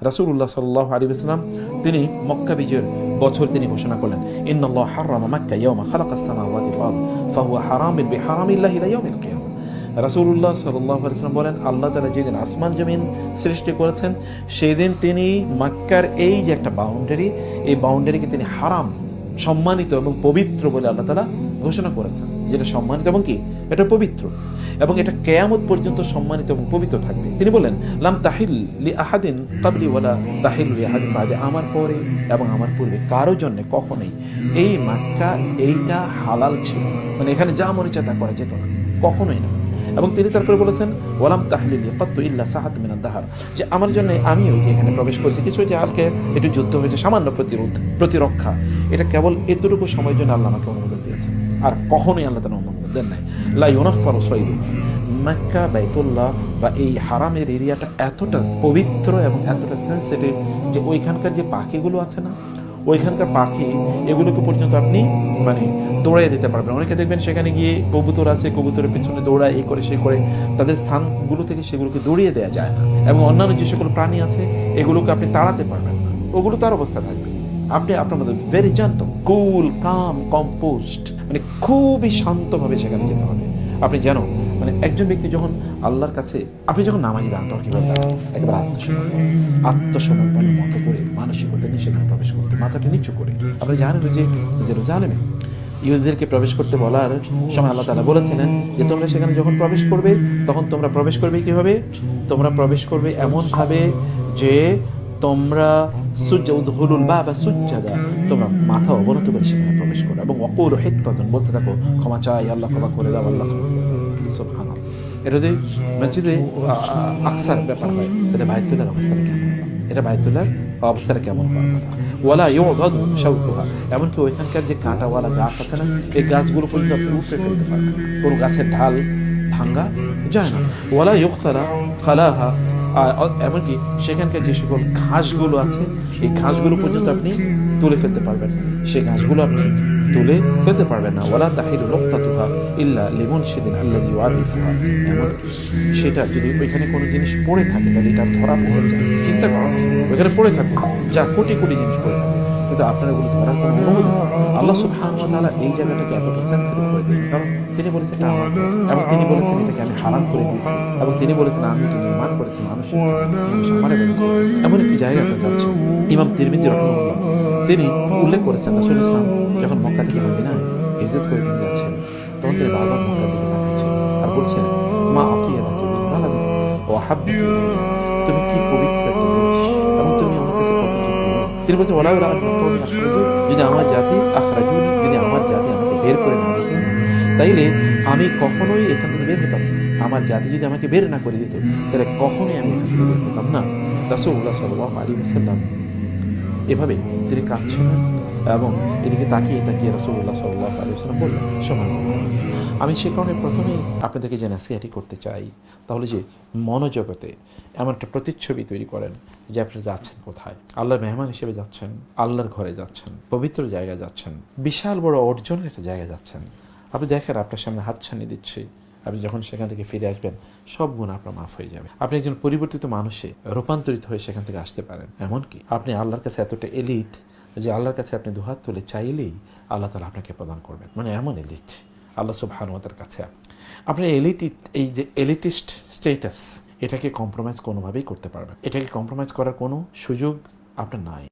রাসূলুল্লাহ সাল্লাল্লাহু আলাইহি ওয়াসাল্লাম তিনি মক্কা বিজয়ের বছর তিনি ঘোষণা করলেন, ইন্নাল্লাহ হারামা মাক্কা ইয়াওমা খালাকাস সামাওয়াতি ওয়াল আরদ ফাহুয়া হারামিন বিহারামিল্লাহি ইলা ইয়াউমিল কিয়ামা। রাসূলুল্লাহ সাল্লাল্লাহু আলাইহি ওয়াসাল্লাম বলেন, আল্লাহ তাআলা যেদিন আসমান জমিন সৃষ্টি করেছেন সেই দিন তিনি মক্কার এই যে একটা বাউন্ডারি, এই বাউন্ডারিকে তিনি হারাম, সম্মানিত এবং পবিত্র বলে আল্লাহ তাআলা ঘোষণা করেছেন। যেটা সম্মানিত এবং কি এটা পবিত্র, এবং এটা কিয়ামত পর্যন্ত সম্মানিত এবং পবিত্র থাকবে। তিনি বলেন, লাম তাহিল লি আহাদিন ক্বাবলি ওয়ালা তাহিল লি আহাদিন বাদি, আমার পরে এবং আমার পূর্বে কারো জন্য কখনোই এই মক্কা এইটা হালাল ছিল না, মানে এখানে যা মনে চায় তা করা যেত না, কখনোই না। এবং তিনি তারপরে বলেছেন, ওয়ালাম তাহলিল ইয়াকাতু ইল্লা সাআত মিনাদ দাহর, যে আমার জন্য আমি ওই যে এখানে প্রবেশ করেছি, কিছু যে হালকা একটু যুদ্ধ হয়েছে, সামান্য প্রতিরক্ষা, এটা কেবল এতটুকু সময়ের জন্য আল্লাহ আমাকে অনুমোদন দিয়েছে, আর কখনোই আল্লাহ তাআলা অনুমোদন দেন নাই। লা ইউনাফফারু সাইদুহা, মক্কা বাইতুল্লাহ বা এই হারামের এরিয়াটা এতটা পবিত্র এবং এতটা সেন্সিটিভ যে ওইখানকার যে পাখিগুলো আছে না, ওইখানকার পাখি এগুলোকে পর্যন্ত আপনি মানে দৌড়াই দিতে পারবেন। অনেকে দেখবেন সেখানে গিয়ে কবুতর আছে, কবুতরের পিছনে দৌড়ায়, এই করে সে করে, তাদের স্থানগুলো থেকে সেগুলোকে দৌড়িয়ে দেওয়া যায় না। এবং অন্যান্য যে সকল প্রাণী আছে এগুলোকে আপনি তাড়াতে পারবেন না, ওগুলো তার অবস্থা থাকবে। আপনি আপনার মধ্যে ভেরি জান্ত, কুল, কাম, কম্পোস্ট, মানে খুবই শান্তভাবে সেখানে যেতে হবে। আপনি জানো মানে একজন ব্যক্তি যখন আল্লাহর কাছে, আপনি যখন নামাজি দান তখন কীভাবে একেবারে আত্মসমর্পণের মতো করে মানসিকতা নিয়ে সেখানে প্রবেশ করতে, মাথাটা নিচু করে। আপনি জানেন যে জেরুজালেমে ইহুদিদেরকে প্রবেশ করতে বলার সময় আল্লাহ তাআলা বলেছিলেন যে তোমরা সেখানে যখন প্রবেশ করবে তখন তোমরা প্রবেশ করবে কীভাবে? তোমরা প্রবেশ করবে এমনভাবে যে তোমরা উদখুলুল বাবা সুজ্জাদা, তোমরা মাথা অবনত করে সেখানে প্রবেশ করো, এবং ওয়াকুলু হিত্তাতুন, বলতে থাকো ক্ষমা চাই, আল্লাহ ক্ষমা করে দাও, আল্লাহ ক্ষমা করে দাও। সুবহানাল্লাহ। এটা যদি মসজিদে আকসার ব্যাপার হয় তাহলে বাইতুল্লাহর অবস্থাটা কেমন হবে? এটা বাইতুল্লাহর অবস্থাটা কেমন হওয়ার কথা? ওয়ালা ইউগাদু শাওকুহা, এমনকি ওইখানকার যে কাঁটাওয়ালা গাছ আছে না, এই গাছগুলো পর্যন্ত আপনি উপড়ে ফেলতে পারবেন, কোনো গাছের ঢাল ভাঙ্গা যায় না। ওয়ালা ইউখতারা খালাহা, আর এমনকি সেখানকার যে সকল ঘাসগুলো আছে এই ঘাসগুলো পর্যন্ত আপনি তুলে ফেলতে পারবেন না, সেই ঘাসগুলো আপনি তুলে ফেলতে পারবেন না। ওয়ালা তাহিলু লুকতাতুহা ইল্লা লিমুনশিদিন আল্লাযী ইউআরিফুহা, এমনকি সেটা যদি ওইখানে কোনো জিনিস পড়ে থাকে তাহলে এটা ধরা পড়ে যায়। চিন্তা করুন, ওইখানে পড়ে থাকুন যা কোটি কোটি জিনিস পড়ে থাকে, কিন্তু আপনারা ওগুলো ধরার কোনো অনুমতি নেই। আল্লাহ সুবহানাহু ওয়া তাআলা এই জায়গাটাকে এতটা সেন্সিটিভ করে দিয়েছেন, কারণ তিনি বলেছেন এটা আমার, এবং তিনি বলেছেন এটাকে আমি হারাম করে দিয়েছি, এবং তিনি বলেছেন আমি এটি নির্মাণ করেছি মানুষের সামারে। এমন একটি জায়গাতে যাচ্ছে ইমাম তিরমিজি রাহিমাহুল্লাহ তিনি উল্লেখ করেছেন, রাসূল ইসলাম যখন মক্কা থেকে মদিনায় হিজরত করে তিনি যাচ্ছেন তখন তিনি বারবার মক্কার দিকে তাকাচ্ছেন আর বলছেন, মা আকিয়ালাকি বিল বালাদি ওয়া হাব্বাকি ইলাইয়া, তুমি কি পবিত্র একটা দেশ এবং তুমি আমার কাছে কত প্রিয়। তিনি বলছেন, ওয়ালাউ রা আন্নাকুম আখরাজু, যদি আমার জাতি আখরাজুনি, যদি আমার জাতি আমাকে বের করে না দিত তাইলে আমি কখনোই এখান থেকে বের হতাম না। আমার জাতি যদি আমাকে বের না করে দিত তাহলে কখনোই আমি এখান থেকে বের হতাম না। রাসূলুল্লাহ সাল্লাল্লাহু আলাইহি ওয়াসাল্লাম এভাবে তিনি কাঁদছিলেন এবং এদিকে তাকিয়ে তাকিয়ে রাসূলুল্লাহ সাল্লাল্লাহু আলাইহি ওয়াসাল্লাম বললেন, সমান। আমি সে কারণে প্রথমেই আপনাদেরকে যে নাসিহাটি করতে চাই তাহলে যে মনোজগতে এমন একটা প্রতিচ্ছবি তৈরি করেন যে আপনি যাচ্ছেন কোথায়, আল্লাহর মেহমান হিসেবে যাচ্ছেন, আল্লাহর ঘরে যাচ্ছেন, পবিত্র জায়গায় যাচ্ছেন, বিশাল বড় অর্জনের একটা জায়গায় যাচ্ছেন। আপনি দেখেন আপনার সামনে হাতছানি দিচ্ছে, আপনি যখন সেখান থেকে ফিরে আসবেন সব গুণ আপনার মাফ হয়ে যাবে। আপনি একজন পরিবর্তিত মানুষে রূপান্তরিত হয়ে সেখান থেকে আসতে পারেন। এমনকি আপনি আল্লাহর কাছে এতটা এলিট যে আল্লাহর কাছে আপনি দুহাত তুলে চাইলেই আল্লাহ তাআলা আপনাকে প্রদান করবেন, মানে এমন এলিট আল্লাহ সুবহানাহু ওয়া তাআলার কাছে। আপনি এই যে এলিটিস্ট স্ট্যাটাস, এটাকে কম্প্রোমাইজ কোনোভাবেই করতে পারবেন, এটাকে কম্প্রোমাইজ করার কোনো সুযোগ আপনার নাই।